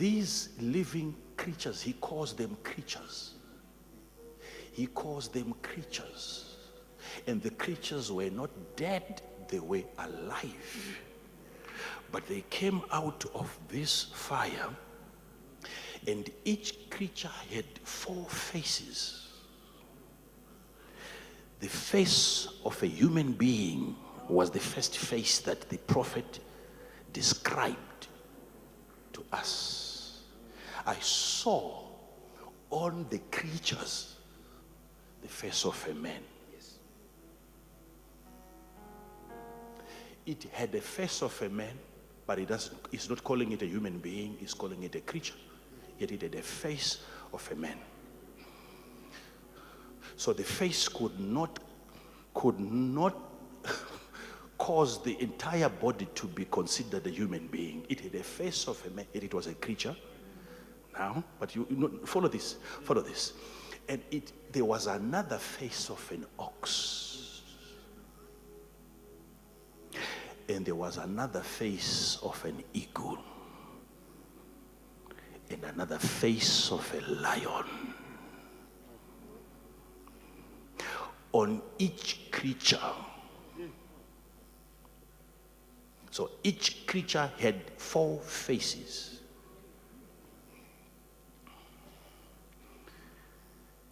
these living creatures, he calls them creatures. He calls them creatures. And the creatures were not dead, they were alive. But they came out of this fire, and each creature had 4 faces. The face of a human being was the first face that the prophet described to us. I saw on the creatures the face of a man. It had the face of a man, but it's not calling it a human being, it's calling it a creature. Yet it had the face of a man. So the face could not cause the entire body to be considered a human being. It had the face of a man, yet it was a creature. Now, but you know, follow this. And there was another face of an ox. And there was another face of an eagle. And another face of a lion. On each creature. So each creature had 4 faces.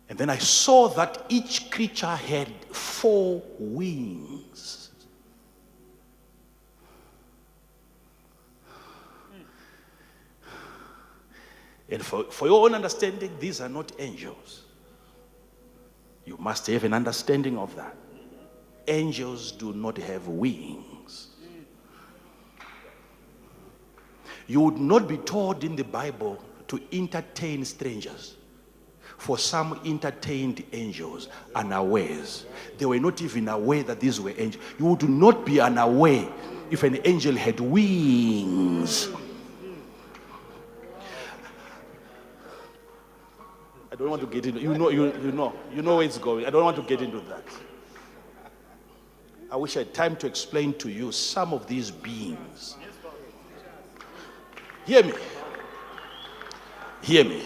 And then I saw that each creature had 4 wings. And for your own understanding, these are not angels. You must have an understanding of that. Angels do not have wings. You would not be told in the Bible to entertain strangers. For some entertained angels unawares. They were not even aware that these were angels. You would not be unaware if an angel had wings. I don't want to get into, you know where it's going. I don't want to get into that. I wish I had time to explain to you some of these beings. Hear me. Hear me.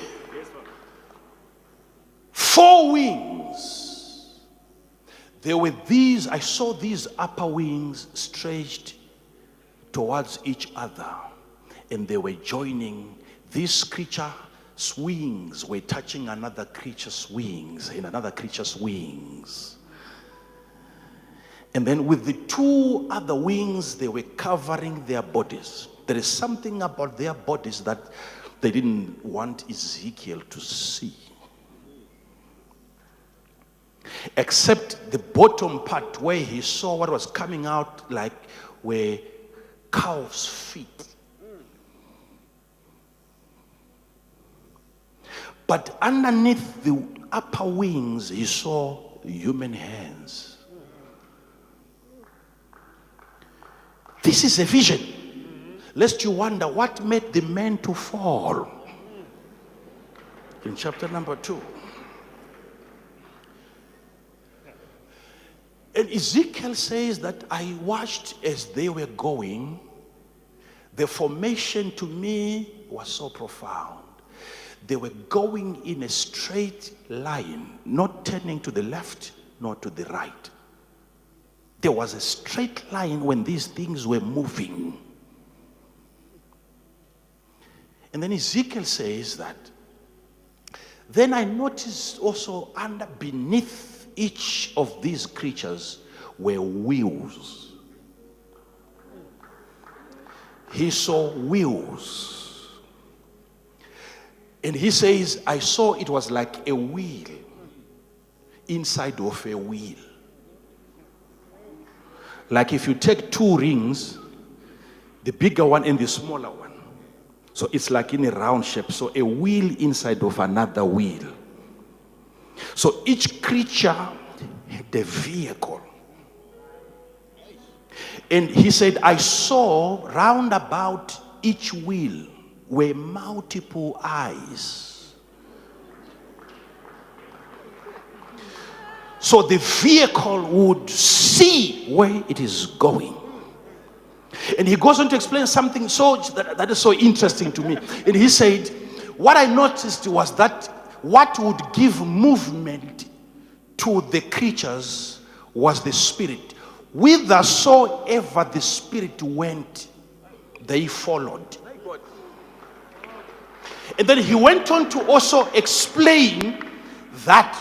4 wings. There were these, I saw these upper wings stretched towards each other, and they were joining. This creature's wings were touching another creature's wings, and another creature's wings. And then with the 2 other wings, they were covering their bodies. There is something about their bodies that they didn't want Ezekiel to see. Except the bottom part where he saw what was coming out like were calves' feet. But underneath the upper wings, he saw human hands. This is a vision. Lest you wonder what made the man to fall. In chapter number 2. And Ezekiel says that I watched as they were going. The formation to me was so profound. They were going in a straight line, not turning to the left nor to the right. There was a straight line when these things were moving. And then Ezekiel says that, then I noticed also beneath each of these creatures were wheels. He saw wheels. And he says, I saw it was like a wheel inside of a wheel. Like if you take 2 rings, the bigger one and the smaller one. So it's like in a round shape. So a wheel inside of another wheel. So each creature had a vehicle. And he said, I saw round about each wheel were multiple eyes. So the vehicle would see where it is going. And he goes on to explain something that is so interesting to me. And he said, what I noticed was that what would give movement to the creatures was the spirit. Whithersoever the spirit went, they followed. And then he went on to also explain that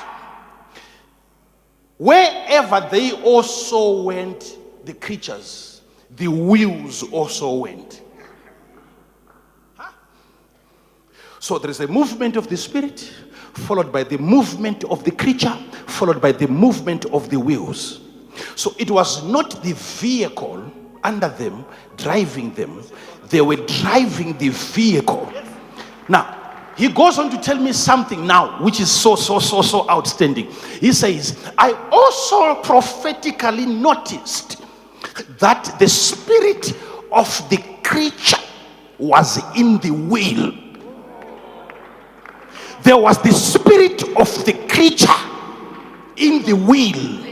wherever they also went, the creatures, the wheels also went. So there is a movement of the spirit, followed by the movement of the creature, followed by the movement of the wheels. So it was not the vehicle under them driving them, they were driving the vehicle. Now, he goes on to tell me something now, which is so outstanding. He says, I also prophetically noticed that the spirit of the creature was in the wheel. There was the spirit of the creature in the wheel.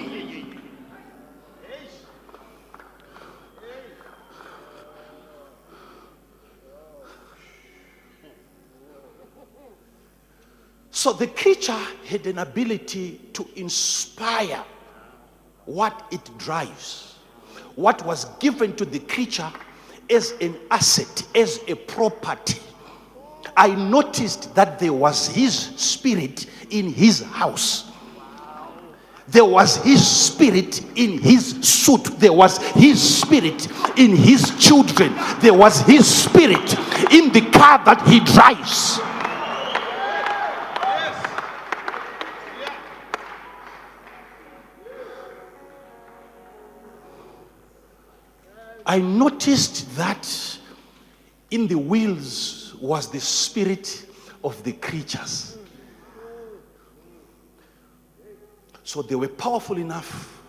So the creature had an ability to inspire what it drives. What was given to the creature as an asset, as a property. I noticed that there was his spirit in his house. There was his spirit in his suit. There was his spirit in his children. There was his spirit in the car that he drives. I noticed that in the wheels was the spirit of the creatures. So they were powerful enough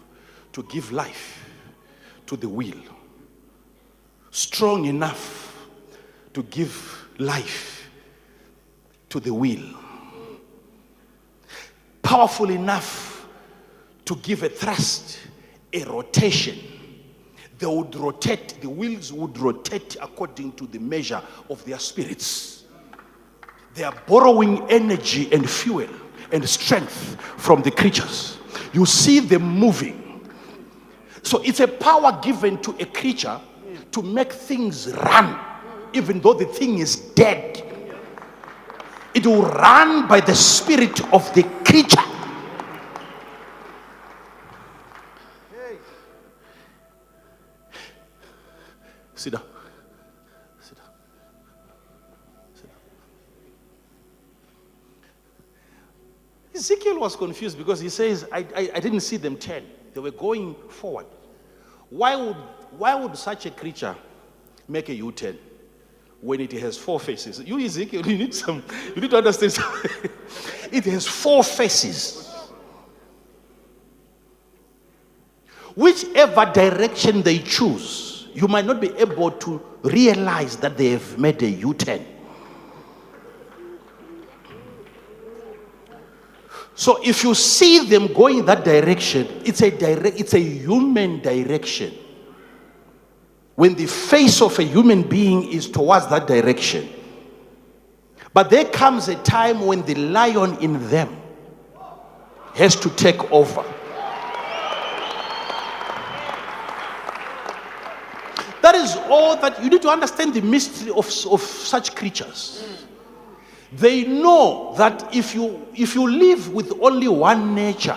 to give life to the wheel. Strong enough to give life to the wheel. Powerful enough to give a thrust, a rotation. They would rotate, the wheels would rotate according to the measure of their spirits. They are borrowing energy and fuel and strength from the creatures. You see them moving. So it's a power given to a creature to make things run, even though the thing is dead. It will run by the spirit of the creature. Sit down. Sit down. Sit down. Ezekiel was confused because he says, I didn't see them turn. They were going forward. Why would such a creature make a U-turn when it has four faces? You, Ezekiel, you need to understand something. It has four faces. Whichever direction they choose, you might not be able to realize that they have made a U-turn. So if you see them going that direction, it's a human direction. When the face of a human being is towards that direction. But there comes a time when the lion in them has to take over. That is all that you need to understand, the mystery of such creatures. They know that if you live with only one nature,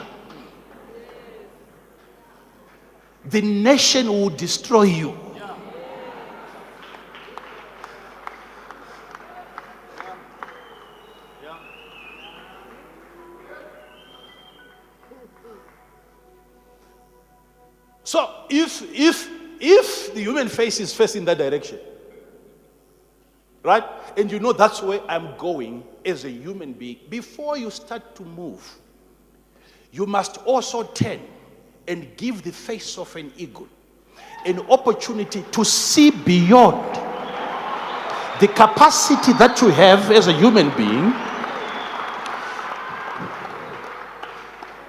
the nation will destroy you. So if the human face is facing that direction, right? And you know that's where I'm going as a human being. Before you start to move, you must also turn and give the face of an eagle an opportunity to see beyond the capacity that you have as a human being.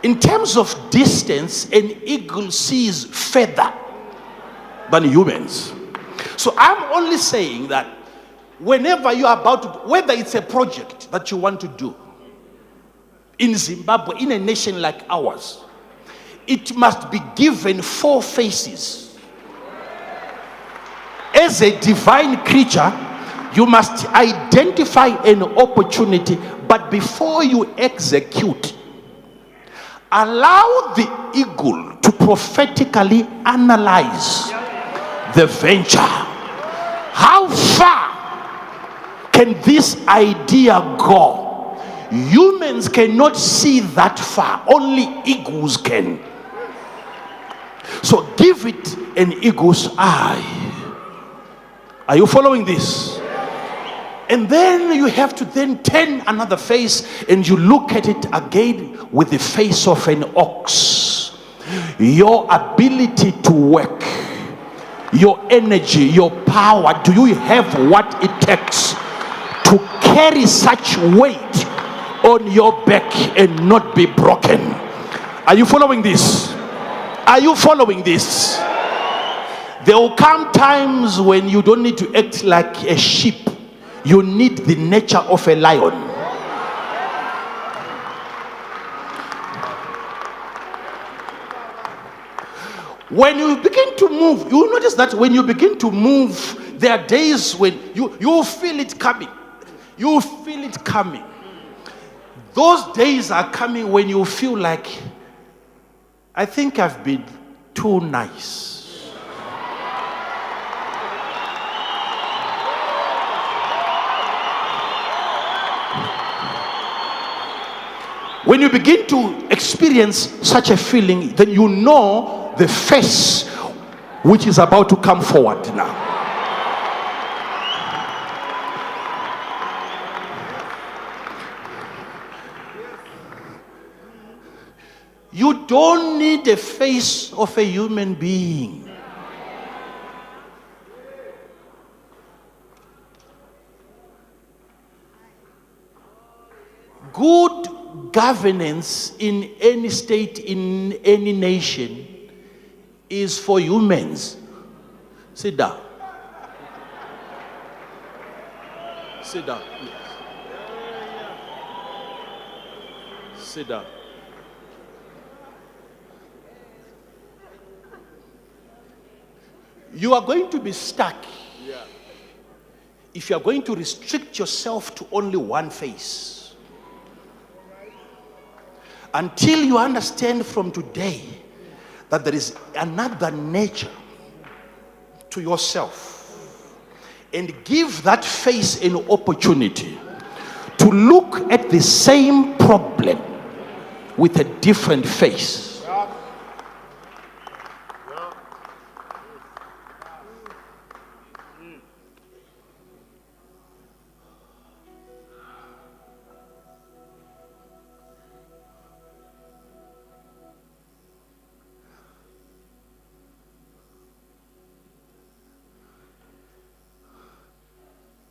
In terms of distance, an eagle sees further than humans. So I'm only saying that whenever you are about to, whether it's a project that you want to do in Zimbabwe, in a nation like ours, it must be given 4 faces. As a divine creature, you must identify an opportunity, but before you execute, allow the eagle to prophetically analyze the venture. How far can this idea go? Humans cannot see that far, only eagles can. So give it an eagle's eye. Are you following this? And then you have to then turn another face and you look at it again with the face of an ox. Your ability to work, your energy, your power, do you have what it takes to carry such weight on your back and not be broken? Are you following this? Are you following this? There will come times when you don't need to act like a sheep. You need the nature of a lion. When you begin to move, you will notice that when you begin to move, there are days when you feel it coming. You feel it coming. Those days are coming when you feel like, I think I've been too nice. When you begin to experience such a feeling, then you know the face which is about to come forward now. You don't need the face of a human being. Good governance in any state, in any nation, is for humans. Sit down. Sit down, please. Sit down. You are going to be stuck if you are going to restrict yourself to only one face. Until you understand from today that there is another nature to yourself, and give that face an opportunity to look at the same problem with a different face.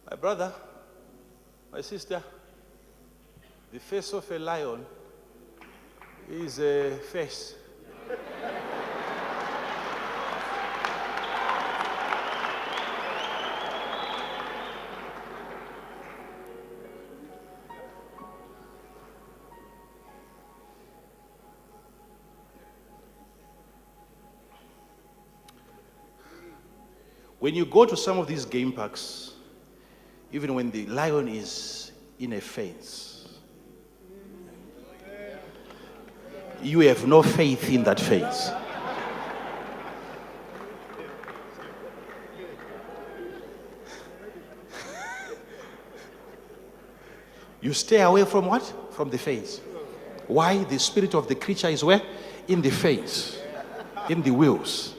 My brother, my sister, the face of a lion is a face. When you go to some of these game parks, even when the lion is in a fence, you have no faith in that fence. You stay away from what? From the fence. Why? The spirit of the creature is where? In the fence, in the wheels.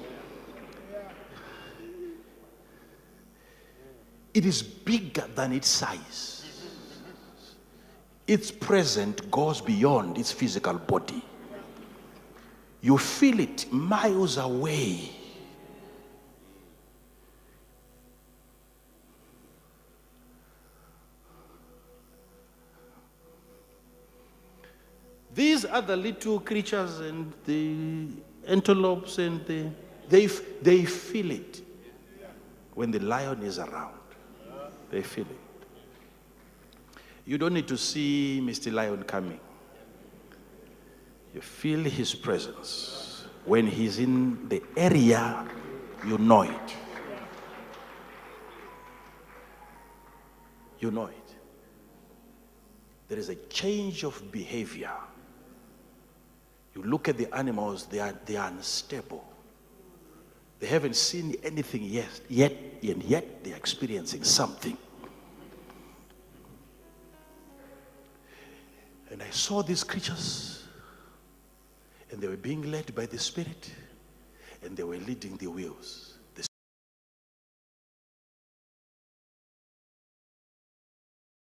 It is bigger than its size. Its presence goes beyond its physical body. You feel it miles away. These other little creatures and the antelopes and they feel it. When the lion is around, they feel it. You don't need to see Mr. Lion coming. You feel his presence. When he's in the area, you know it. You know it. There is a change of behavior. You look at the animals, they are unstable. They haven't seen anything yet, and yet they are experiencing something. And I saw these creatures, and they were being led by the Spirit, and they were leading the wheels.